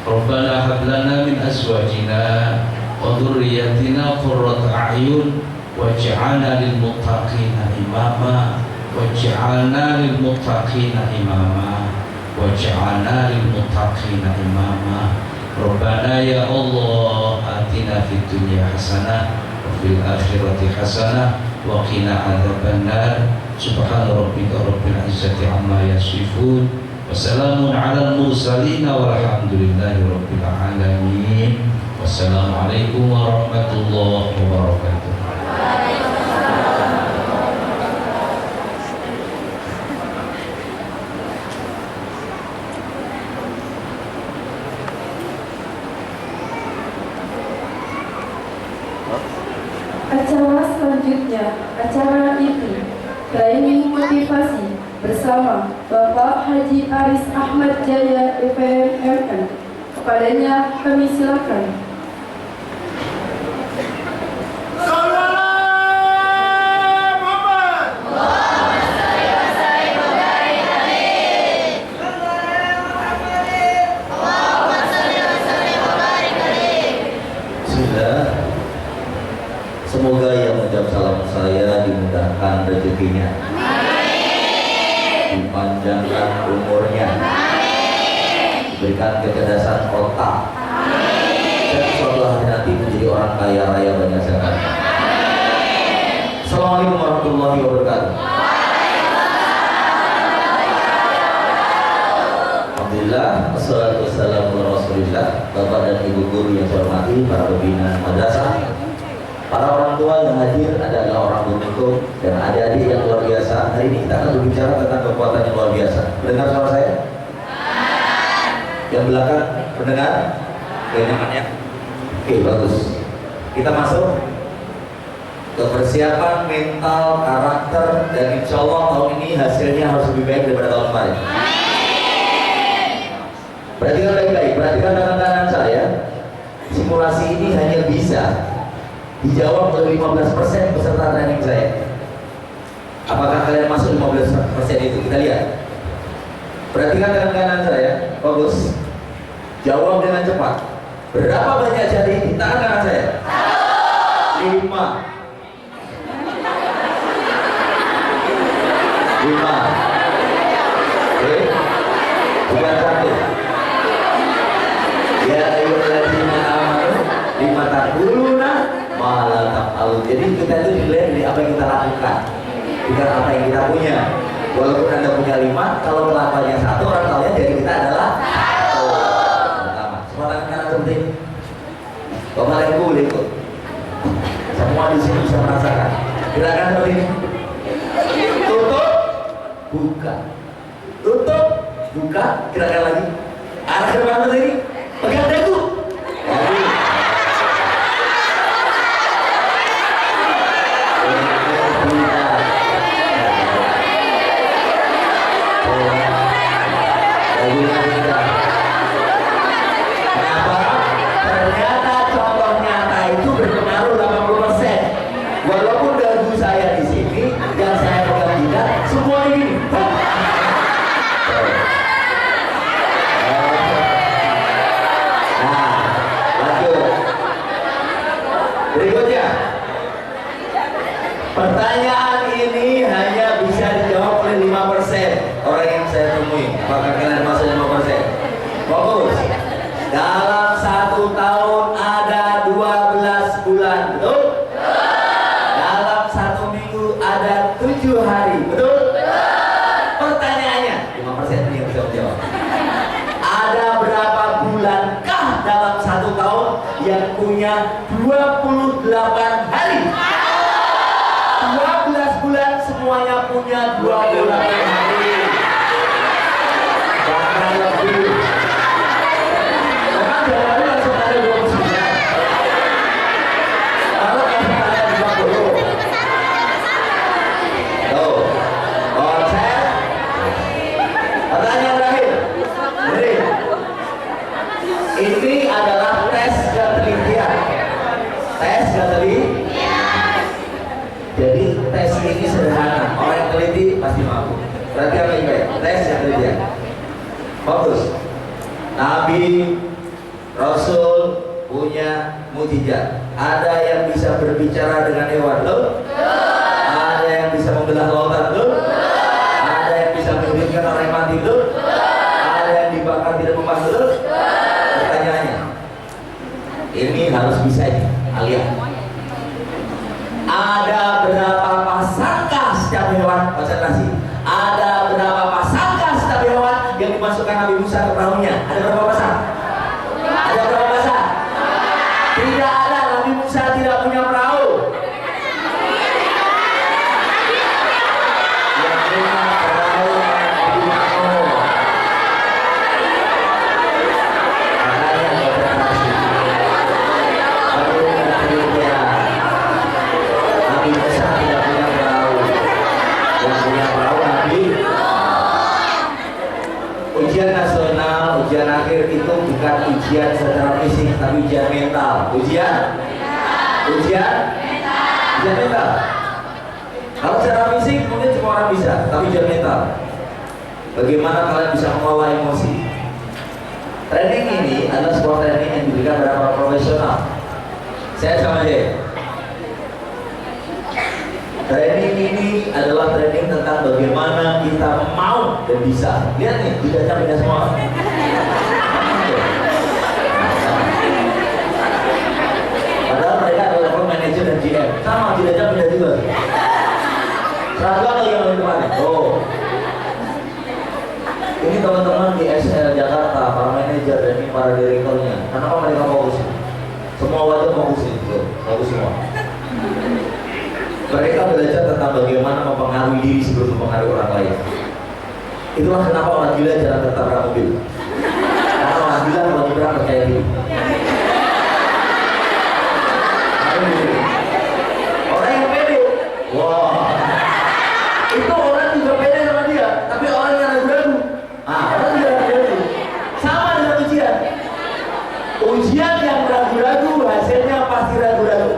[SPEAKER 6] Rabbana hab lana min azwajina wa dhurriyyatina qurrata a'yun waj'alna lil muttaqina imama waj'alna lil muttaqina imama waj'alna lil muttaqina imama. Rabbana ya Allah, atina fid dunya hasanah wa fil akhirati hasanah wa qina adzabannar. Subhana rabbika rabbil izzati amma yasifun, wassalamun alal mursalin walhamdulillahi rabbil alamin. Wassalamualaikum warahmatullahi wabarakatuh.
[SPEAKER 2] Acara selanjutnya, acara ini training motivasi bersama Bapak Haji Aris Ahmad Jaya FMMN. Kepadanya kami silakan.
[SPEAKER 7] Semoga yang menjawab salam saya dimudahkan rezekinya, dipanjangkan umurnya, diberikan kecerdasan otak, dan suatu hari nanti menjadi orang kaya raya banyak sekali. Assalamualaikum warahmatullahi wabarakatuh. Alhamdulillah, wassalatu wassalamu ala Rasulillah. Bapak dan Ibu guru yang saya hormati, para pembina madrasah, para orang tua yang hadir adalah orang beruntung dan adik-adik yang luar biasa. Hari ini kita akan berbicara tentang kekuatan yang luar biasa. Mendengar suara saya? Yang belakang mendengar? Kenyamanan ya? Oke, bagus. Kita masuk ke persiapan mental, karakter, dan insya Allah tahun ini hasilnya harus lebih baik daripada tahun kemarin. Perhatikan baik-baik, perhatikan dengan kanan saya. Simulasi ini hanya bisa dijawab oleh 15% peserta training saya. Apakah kalian masuk 15% itu? Kita lihat. Perhatikan dengan kanan saya. Bagus. Jawab dengan cepat. Berapa banyak jari di tangan kanan saya? 5. 5. Oke. Bukan 1. Ya ayyuhalladzina amanu lima taquluna malah tak. Jadi kita itu dinilai dari apa yang kita lakukan, bukan apa yang kita punya. Walaupun Anda punya 5, kalau melakukannya 1, orang tahunya dari kita adalah 1. Pertama, semua tangan kanan seperti ini. Bapak Ibu boleh ikut. Semua di sini bisa merasakan. Gerakan seperti ini. Tutup, buka. Tutup, buka. Gerakan lagi. Arah ke depan tadi. Pegang dagu. Kenapa? Ternyata contoh nyata itu berpengaruh 80%. Walaupun dagu saya di sini, yang saya pegang tidak, semua ini. Nah, lanjut. Berikutnya. Pertanyaan ini hanya bisa dijawab oleh 5% orang yang saya temui. Apakah kalian masuk 5%? Fokus. Dalam 1 tahun ada 12 bulan, betul? Dalam 1 minggu ada 7 hari, betul? Pertanyaannya, 5% ini yang bisa menjawab. Ada berapa bulankah dalam 1 tahun yang punya 28 hari? 12 bulan semuanya punya 28 hari. Bahkan lebih. Memang Januari langsung ada 29. Kalau langsung ada 20. Tuh. Konsep. Pertanyaan terakhir. Jadi, ini adalah tes ketelitian. Tes ketelitian. Jadi tes ini sederhana, orang yang teliti pasti mampu. Berarti apa ini? Tes yang teliti. Fokus. Nabi, Rasul punya mukjizat. Ada yang bisa berbicara dengan hewan, loh. Ada yang bisa membelah lautan, loh. Ada yang bisa menghidupkan orang yang mati, loh. Ada yang dibakar tidak memakan, loh. Pertanyaannya, ini harus bisa ini, Alia. Ada berapa pasangkah setiap hewan? Konsentrasi. Ada berapa pasangkah setiap hewan yang dimasukkan Nabi Musa ke perahunya? Ada berapa pasang? Ada berapa pasang? Tidak ada. Nabi Musa tidak punya perahu. Yang punya perahu Nabi Muhammad. Makanya konsentrasi. Nabi Musa tidak punya perahu. Yang punya perahu Nabi. Ujian nasional, ujian akhir itu bukan ujian secara fisik, tapi ujian mental. Ujian mental. Kalau secara fisik mungkin semua orang bisa, tapi ujian mental. Bagaimana kalian bisa mengelola emosi? Training ini adalah sebuah training yang diberikan kepada para profesional. Saya sama dia. Training ini adalah training tentang bagaimana kita mau dan bisa. Lihat nih, lidahnya beda semua. Padahal mereka adalah level manager dan GM. Sama, lidahnya beda juga. Seragam lagi yang lebih kemarin. Oh, ini teman-teman di SL Jakarta, para manajer dan ini para direkturnya. Kenapa mereka fokus? Semua wajah fokus itu, fokus semua. Mereka belajar tentang bagaimana mempengaruhi diri sebelum mempengaruhi orang lain. Itulah kenapa orang gila jarang tertabrak mobil. Karena orang gila kalau nyebrang percaya diri. Orang yang pede, wah, itu orang juga pede sama dia. Tapi orang yang ragu-ragu, orang tidak ragu-ragu. Sama dengan ujian. Ujian yang ragu-ragu hasilnya pasti ragu-ragu.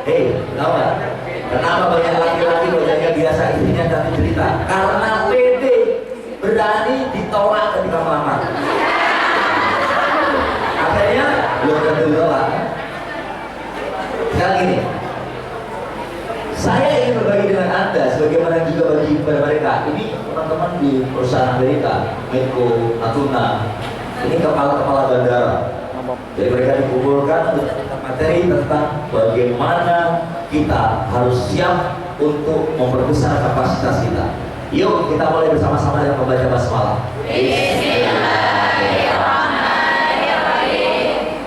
[SPEAKER 7] Hei, tahu nggak? Kenapa banyak laki-laki wajahnya biasa istrinya tapi cerita? Karena pede, berani ditolak ketika melamar. Akhirnya belum tentu ditolak. Sekarang gini, saya ingin berbagi dengan Anda sebagaimana juga bagi kepada mereka. Ini teman-teman di perusahaan Amerika, Medco, Natuna, ini kepala-kepala bandara. Jadi mereka dikumpulkan untuk materi tentang bagaimana kita harus siap untuk memperbesar kapasitas kita. Yuk kita mulai bersama-sama dengan membaca basmalah.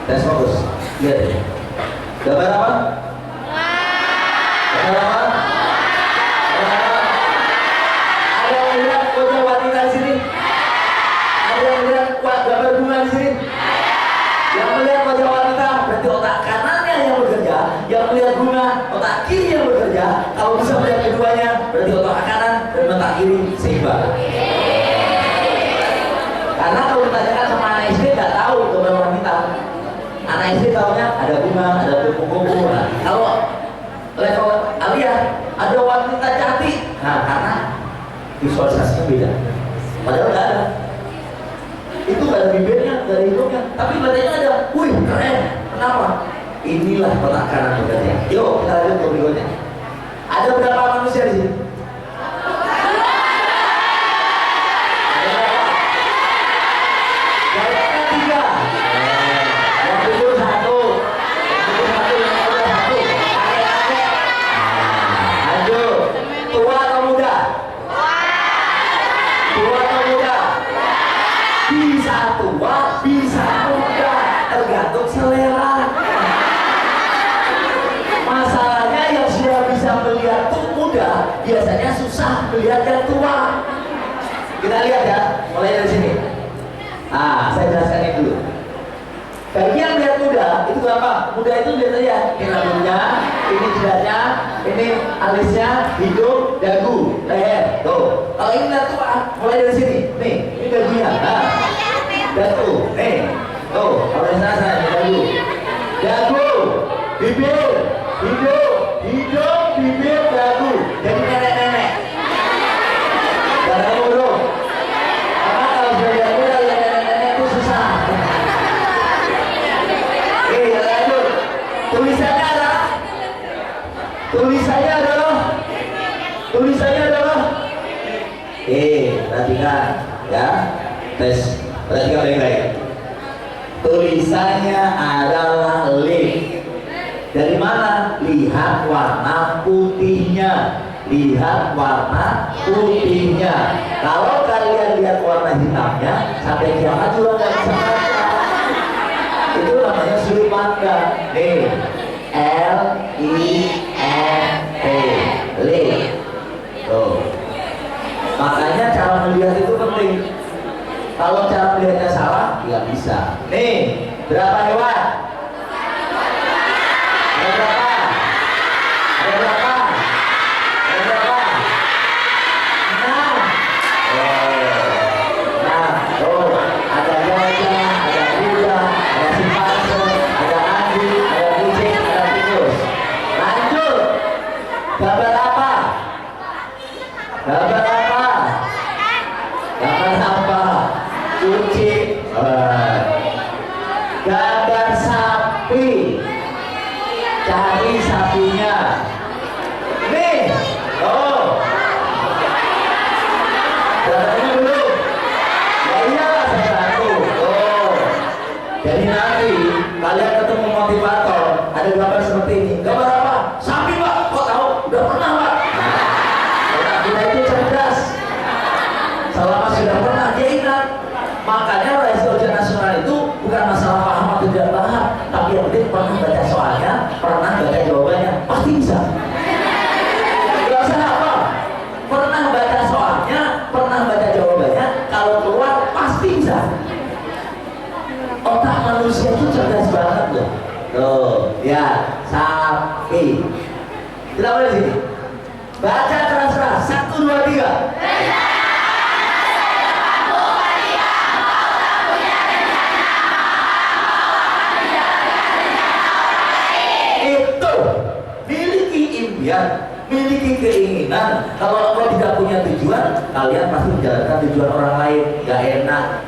[SPEAKER 7] Tes fokus. Lihat ya. Gambar apa? Gambar apa? Ada yang lihat wajah wanita di sini? Ada yang lihat wajah otak kanannya yang bekerja, yang melihat bunga, otak kiri yang bekerja. Kalau bisa melihat keduanya, berarti otak kanan dan otak kiri seimbang. Karena kalau ditanyakan sama anak SD nggak tahu gambar warna hitam. Anak SD tahunya ada bunga, ada kupu-kupu. Nah, kalau level Alia ada wanita cantik. Nah, karena visualisasinya beda. Padahal nggak ada. Itu nggak ada bibirnya, nggak ada hidungnya. Tapi matanya ada. Wih, keren. Kenapa? Inilah otak kanan bekerja. Yuk kita lanjut ke berikutnya. Ada berapa manusia di sini? Biasanya susah melihat yang tua. Kita lihat ya, mulai dari sini. Saya jelaskan ini dulu. Bagi yang lihat muda, itu apa? Muda itu lihat aja, ini rambutnya, ini jidatnya, ini alisnya, hidung, dagu, leher. Tuh. Kalau ini lihat tua, mulai dari sini. Nih, ini dagunya. Dagu. Nih. Tuh, kalau di sana ini dagu. Dagu, bibir, hidung, bibir, dagu. Jadi nenek-nenek. Jangan bodoh. Karena kalau sudah lihat muda, lihat nenek-nenek itu susah. Lanjut. Tulisannya adalah. Perhatikan ya. Tes. Perhatikan baik-baik. Tulisannya adalah lip. Dari mana? Lihat warna putihnya. Kalau kalian lihat warna hitamnya, sampai kiamat juga nggak bisa baca. Itu namanya sudut pandang. Nih, L-I-N-T, lip. Tuh. Makanya cara melihat itu penting. Kalau cara melihatnya salah, nggak bisa. Nih, berapa hewan? Ada berapa? Ada gajah, ada kuda, ada simpanse, ada anjing, ada kucing, ada tikus. Lanjut. Gambar apa? Kucing. Gambar sapi. Cari sapinya. Nih. Gambarnya dulu. Ya iyalah satu. Jadi nanti kalian ketemu motivator, ada gambar seperti ini. Gambar apa? Sapi, Pak. Kok tahu? Udah pernah, Pak. Nah, kita itu cerdas. Selama sudah pernah dia ingat. Makanya raisi ujian nasional itu bukan masalah paham atau tidak paham, tapi yang penting pernah baca soalnya, pernah baca jawabannya, pasti bisa. Gak usah apa, pernah baca soalnya, pernah baca jawabannya, kalau keluar pasti bisa. Otak manusia itu cerdas banget loh. Tuh, ya, sapi. Kita mulai sini. Baca keras-keras. 1, 2, 3. Itu miliki impian, miliki keinginan. Kalau kau tidak punya tujuan, kalian pasti menjalankan tujuan orang lain. Gak enak.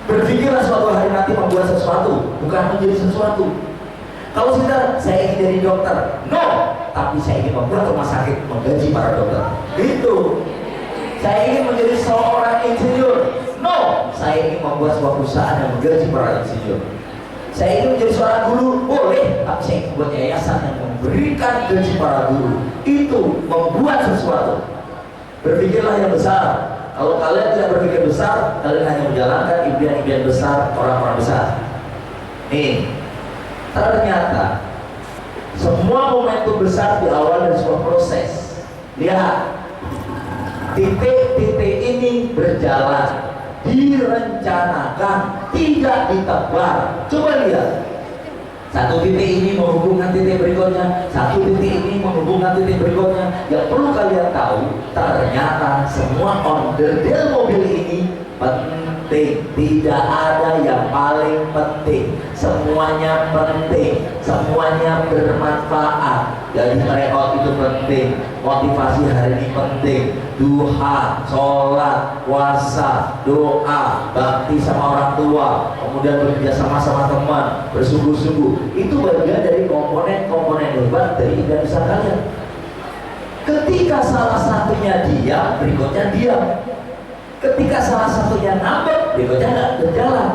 [SPEAKER 7] Berpikirlah suatu hari nanti membuat sesuatu, bukan menjadi sesuatu. Kalau sudah saya ingin jadi dokter, no, tapi saya ingin membuat rumah sakit, menggaji para dokter. Gitu. Saya ingin menjadi seorang insinyur, no, saya ingin membuat sebuah perusahaan yang menggaji para insinyur. Saya ingin menjadi seorang guru, boleh, tapi saya ingin membuat yayasan yang memberikan gaji para guru. Itu membuat sesuatu. Berpikirlah yang besar. Kalau kalian tidak berpikir besar, kalian hanya menjalankan impian-impian besar orang-orang besar. Nih, ternyata semua momentum besar diawali dari sebuah proses. Lihat, titik-titik ini berjalan, direncanakan, tidak ditebar. Coba lihat, Satu titik ini menghubungkan titik berikutnya, satu titik ini menghubungkan titik berikutnya. Yang perlu kalian tahu, ternyata semua onderdil mobil ini penting. Tidak ada yang paling penting. Semuanya penting, semuanya bermanfaat. Jadi tryout itu penting, motivasi hari ini penting, duha, sholat, puasa, doa, bakti sama orang tua, kemudian bekerja sama teman, bersungguh-sungguh. Itu bagian dari komponen-komponen hebat dari ibadah besar kalian. Ketika salah satunya diam, berikutnya diam. Ketika salah satunya ngambek, berikutnya nggak berjalan.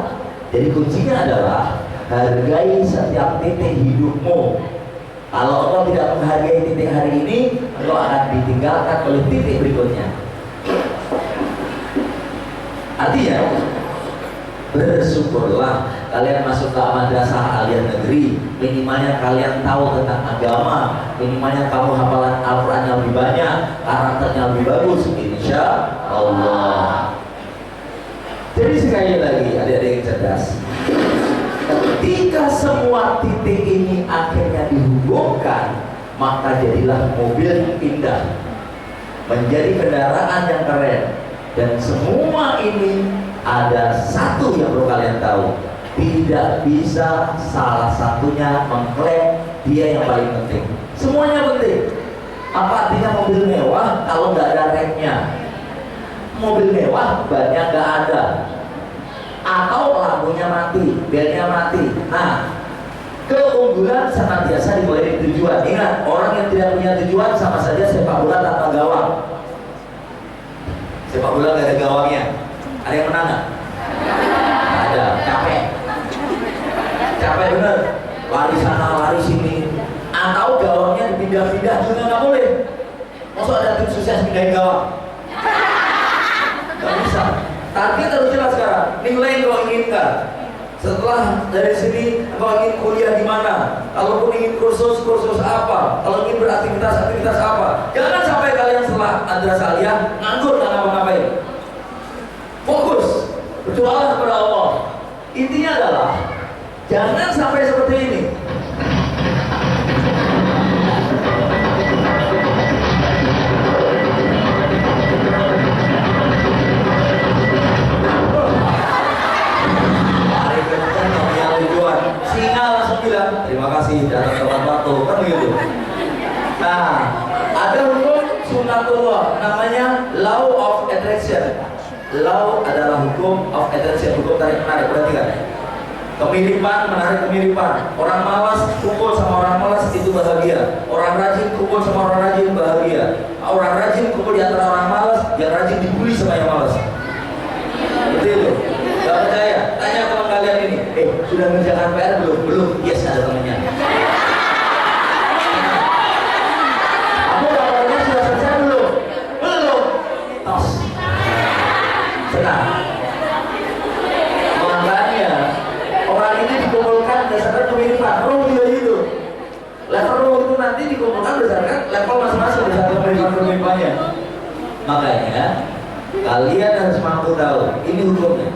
[SPEAKER 7] Jadi kuncinya adalah hargai setiap titik hidupmu. Kalau engkau tidak menghargai titik hari ini, engkau akan ditinggalkan oleh titik berikutnya. Artinya, bersyukurlah kalian masuk ke madrasah aliyah negeri. Minimalnya kalian tahu tentang agama, minimalnya kamu hafalan Al-Quran yang lebih banyak, karakternya lebih bagus, insya Allah. Jadi sekali lagi adik-adik yang cerdas, ketika semua titik ini akhirnya dihubungkan, maka jadilah mobil yang indah, menjadi kendaraan yang keren. Dan semua ini ada satu yang perlu kalian tahu, tidak bisa salah satunya mengklaim dia yang paling penting. Semuanya penting. Apa artinya mobil mewah kalau nggak ada remnya? Mobil mewah bannya nggak ada, atau lampunya mati, belnya mati. Nah, keunggulan senantiasa dimulai dari tujuan. Ingat, orang yang tidak punya tujuan sama saja sepak bola tanpa gawang. Sepak bola nggak ada gawangnya, ada yang menang nggak? Ada, capek bener, lari sana lari sini, atau gawangnya dipindah-pindah juga nggak boleh. Maksud ada tim sukses pindahin gawang? Nggak bisa. Target harus jelas sekarang. Nilai yang kau inginkan. Setelah dari sini kau ingin kuliah di mana? Kalau ingin kursus apa? Kalau ingin beraktivitas apa? Jangan sampai kalian setelah madrasah aliyah nganggur nggak ngapa-ngapain. Fokus, berdoalah kepada Allah. Intinya adalah jangan sampai seperti ini. Singa langsung bilang terima kasih datang tepat waktu, kan begitu. Nah, ada hukum sunatullah namanya law of attraction. Law adalah hukum of attraction, hukum tarik menarik. Perhatikan, kemiripan menarik kemiripan. Orang malas kumpul sama orang malas itu bahagia. Orang rajin kumpul sama orang rajin bahagia. Orang rajin kumpul di antara orang malas, yang rajin dibully sama yang malas. Seperti itu. Gak percaya? Tanya teman kalian ini. Sudah ngerjakan PR belum? Belum. Yes, ada temannya. Kamu laporannya sudah selesai belum? Belum. Tos. Senang. Makanya orang ini dikumpulkan berdasarkan kemiripan. Roh juga gitu. Level roh itu nanti dikumpulkan berdasarkan level masing-masing berdasarkan kemiripan-kemiripannya. Makanya kalian harus mampu tahu ini hukumnya.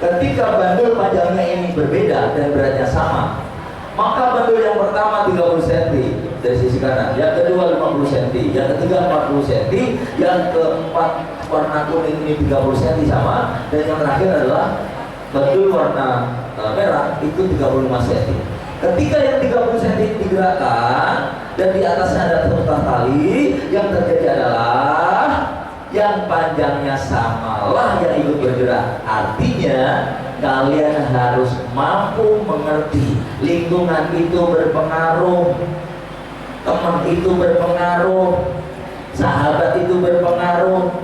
[SPEAKER 7] Ketika bandul panjangnya ini berbeda dan beratnya sama, maka bandul yang pertama 30 cm dari sisi kanan, yang kedua 50 cm, yang ketiga 40 cm, yang keempat warna kuning ini 30 cm sama, dan yang terakhir adalah bandul warna merah itu 35 cm. Ketika yang 30 cm digerakkan dan di atasnya ada terutah tali, yang terjadi adalah yang panjangnya samalah yang ikut bergerak. Artinya kalian harus mampu mengerti lingkungan itu berpengaruh, teman itu berpengaruh, sahabat itu berpengaruh.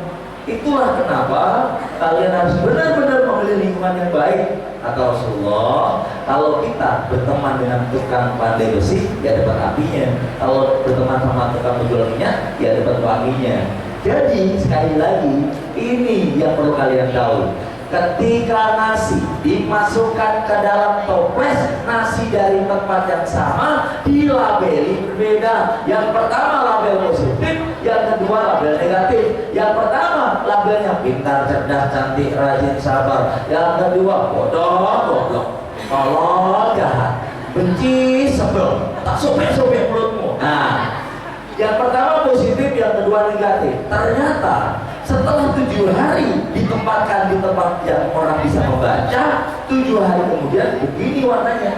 [SPEAKER 7] Itulah kenapa kalian harus benar-benar memilih lingkungan yang baik. Kata Rasulullah, kalau kita berteman dengan tukang pandai besi, ya dapat apinya. Kalau berteman sama tukang menjual minyak, ya dapat wanginya. Jadi sekali lagi ini yang perlu kalian tahu. Ketika nasi dimasukkan ke dalam toples nasi dari tempat yang sama, dilabeli berbeda. Yang pertama label positif, yang kedua label negatif. Yang pertama labelnya pintar, cerdas, cantik, rajin, sabar. Yang kedua bodoh, goblok, tolol, jahat. benci, sebel, tak sobek-sobek mulutmu. Nah, yang pertama positif, yang kedua negatif. Ternyata setelah 7 hari ditempatkan di tempat yang orang bisa membaca, 7 hari kemudian begini warnanya.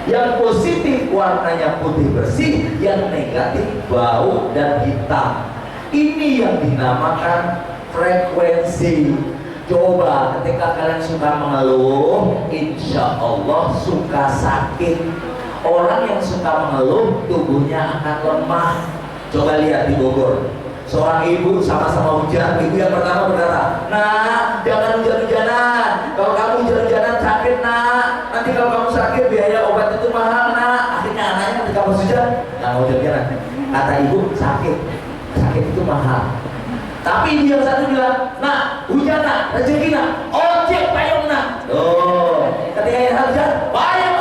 [SPEAKER 7] Yang positif warnanya putih bersih, yang negatif bau dan hitam. Ini yang dinamakan frekuensi. Coba ketika kalian suka mengeluh, insya Allah suka sakit. Orang yang suka mengeluh, tubuhnya akan lemah. Coba lihat di Bogor, seorang ibu sama-sama hujan. Ibu yang pertama berkata, "Nak, jangan hujan-hujanan. Kalau kamu hujan-hujanan sakit, nak. Nanti kalau kamu sakit biaya obat itu mahal, nak." Akhirnya anaknya ketika pas hujan, jangan hujan-hujanan. Kata ibu, sakit itu mahal. Tapi ibu yang satu bilang, "Nak, hujan nak, rezeki nak, ojek payung nak." Oh, ketika yang hujan, payung.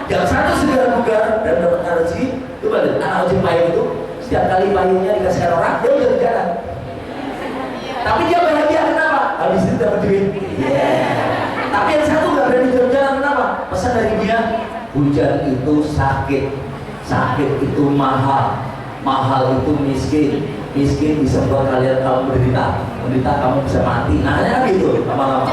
[SPEAKER 7] Yang satu segera bugar dan dapat rezeki. Coba lihat, anak ojek payung itu setiap kali payungnya dikasihkan orang, dia udah jalan. Tapi dia bahagia kenapa? Habis itu dapat duit. Tapi yang satu nggak berani jalan, kenapa? Pesan dari dia, hujan itu sakit itu mahal itu miskin bisa buat kalian kamu menderita kamu bisa mati. Nah, kan gitu lama-lama.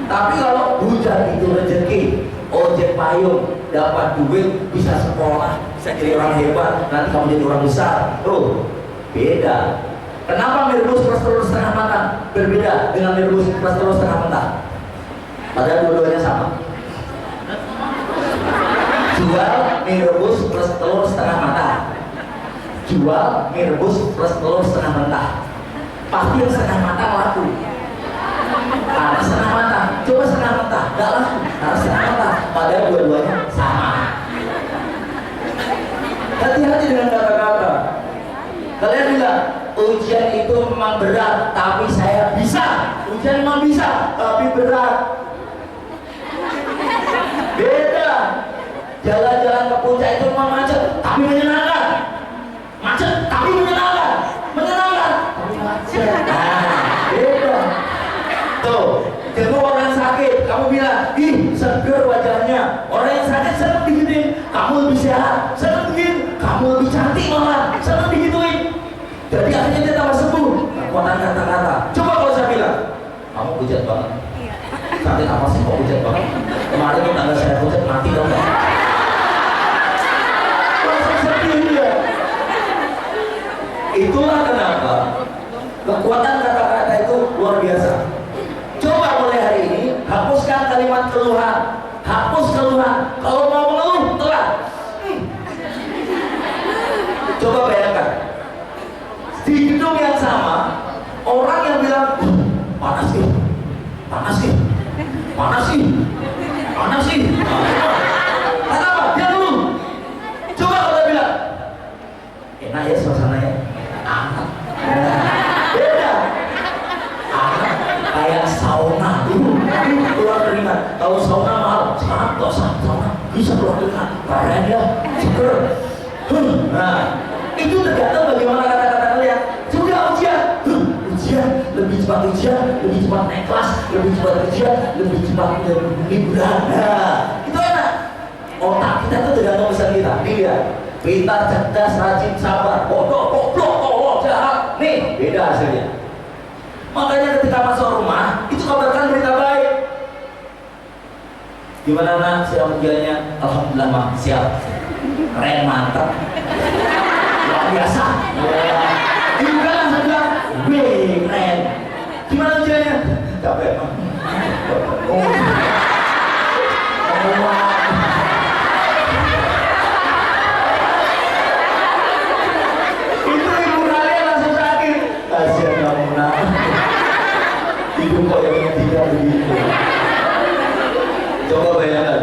[SPEAKER 7] Tapi kalau hujan itu rezeki, ojek payung, dapat duit, bisa sekolah, bisa jadi orang hebat, nanti kamu jadi orang besar. Tuh, beda. Kenapa mie rebus plus telur setengah matang berbeda dengan mie rebus plus telur setengah mentah? Padahal dua-duanya sama. Jual mie rebus plus telur setengah matang, jual mie rebus plus telur setengah mentah. Pasti yang setengah matang laku. Karena setengah matang, coba setengah mentah, gak laku. Karena setengah matang, padahal dua-duanya sama. Hati-hati dengan kata-kata. Kalian bilang, ujian itu memang berat, tapi saya bisa. Ujian memang bisa, tapi berat. Beda. Jalan-jalan ke puncak itu memang macet, tapi menyenangkan. Macet, tapi menyenangkan. Tapi macet. Nah, beda. Tuh, jadi orang sakit, kamu bilang, ih seger wajahnya. Orang yang sakit senang digituin, kamu lebih sehat. Senang begini, kamu lebih cantik malah. Senang digituin. Jadi akhirnya dia tambah sembuh. Kekuatan kata-kata. Coba kalau saya bilang, kamu hujat banget. Sakit apa sih kok hujat banget? Kemarin tetangga saya hujat mati dong. Langsung sedih dia. Itulah kenapa kekuatan kata-kata itu luar biasa. Coba mulai hari ini hapuskan kalimat keluhan. Hapus keluhan. Kalau mau mengeluh telat. Coba bayangkan, di gedung yang sama, orang yang bilang panas sih. Kenapa? Dia dulu. Coba kalau dia bilang enak ya suasananya, hangat. Beda. Hangat kayak sauna. Keluar keringat. Kalau sauna mahal, sekarang nggak usah sauna, bisa keluar keringat. Keren ya, seger. Nah, itu tergantung bagaimana kata-kata kalian. Juga ujian, lebih cepat naik kelas, lebih cepat ujian, lebih cepat liburan. Nah, itu enak. Otak kita itu tergantung pesan kita. Lihat, pintar, cerdas, rajin, sabar, bodoh, goblok, tolol, jahat. Nih, beda hasilnya. Makanya ketika masuk rumah, itu kabarkan berita baik. Gimana nak siap ujiannya? Alhamdulillah mah siap. Keren, mantap, luar biasa. Juga langsung bilang, wih keren. Gimana ujiannya? Capek mah. Itu ibu kalian langsung sakit. Kasihan kamu nak. Ibu kok yang tidak begitu. Coba bayangkan,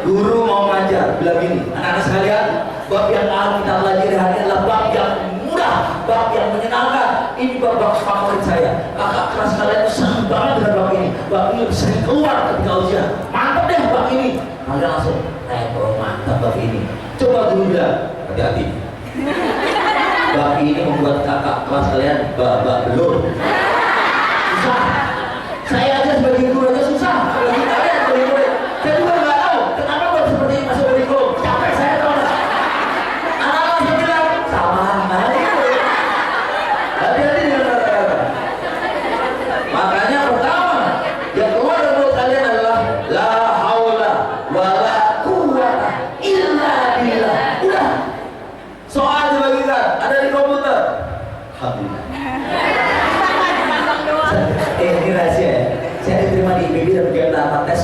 [SPEAKER 7] guru mau ngajar bilang gini, anak-anak sekalian, bab yang akan kita pelajari hari ini adalah bab yang mudah, bab yang menyenangkan. Ini bab favorit saya. Kakak kelas kalian itu senang banget dengan bab ini. Bab ini sering keluar ketika ujian. Mantap deh bab ini. Kalian langsung, mantap bab ini. Coba guru bilang, hati-hati. Bab ini membuat kakak kelas kalian babak belur. Susah. Saya aja sebagai guru aja susah. Bagi kalian sebagai murid,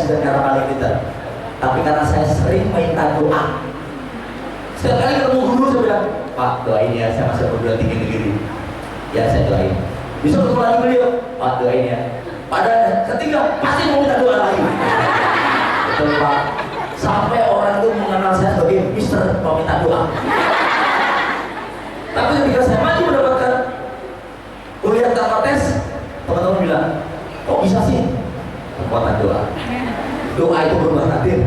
[SPEAKER 7] dan cara paling pintar. Tapi karena saya sering minta doa, setiap kali ketemu guru saya bilang, Pak doain ya, saya masih perguruan tinggi negeri. Ya saya doain. Bisa ketemu lagi beliau, Pak doain ya. Pada ketiga pasti mau minta doa lagi. Betul Pak. Sampai orang itu mengenal saya sebagai Mister peminta doa. Tapi ketika saya maju mendapatkan kuliah tanpa tes, teman-teman bilang, kok bisa sih? Kekuatan doa. Doa itu berubah takdir.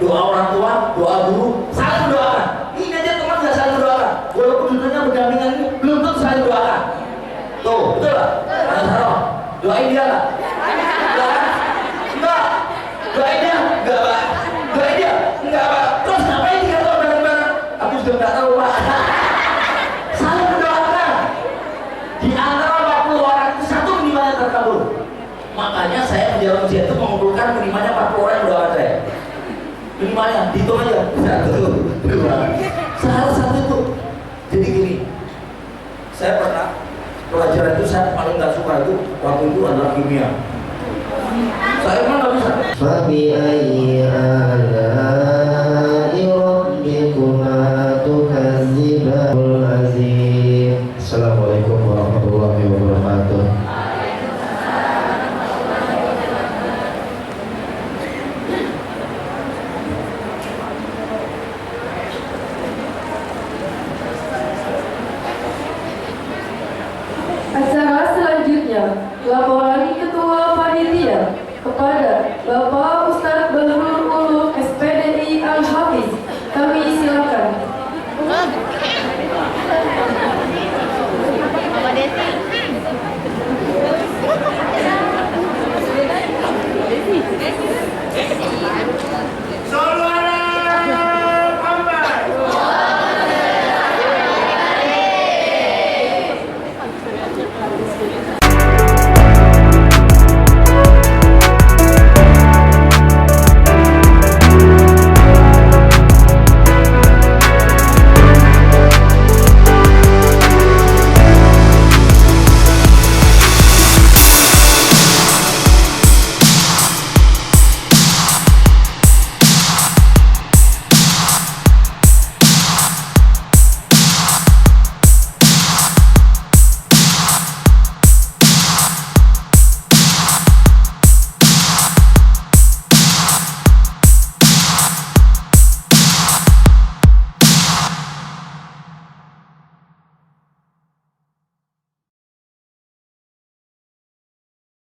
[SPEAKER 7] Doa orang tua, doa guru, saling mendoakan. Ini aja teman nggak saling mendoakan. Walaupun duduknya berdampingan ini, belum tentu saling mendoakan. Tuh, betul lah. Mas Haroh, doain dia nggak? Enggak. Doain dia? Enggak, Pak. Doain dia? Enggak, Pak. Terus ngapain 3 tahun bareng-bareng? Aku sudah nggak tahu, Pak. Saling mendoakan. Di antara 40 orang itu satu minimalnya terkabul. Makanya saya menjalankan ujian itu mengumpulkan minimalnya 40 orang yang mendoakan saya. Minimalnya, dihitung aja. 1, 2. Salah satu itu. Jadi gini, saya pernah pelajaran itu saya paling nggak suka itu waktu itu adalah kimia. Saya memang nggak bisa.
[SPEAKER 1] Fabi ayyi ala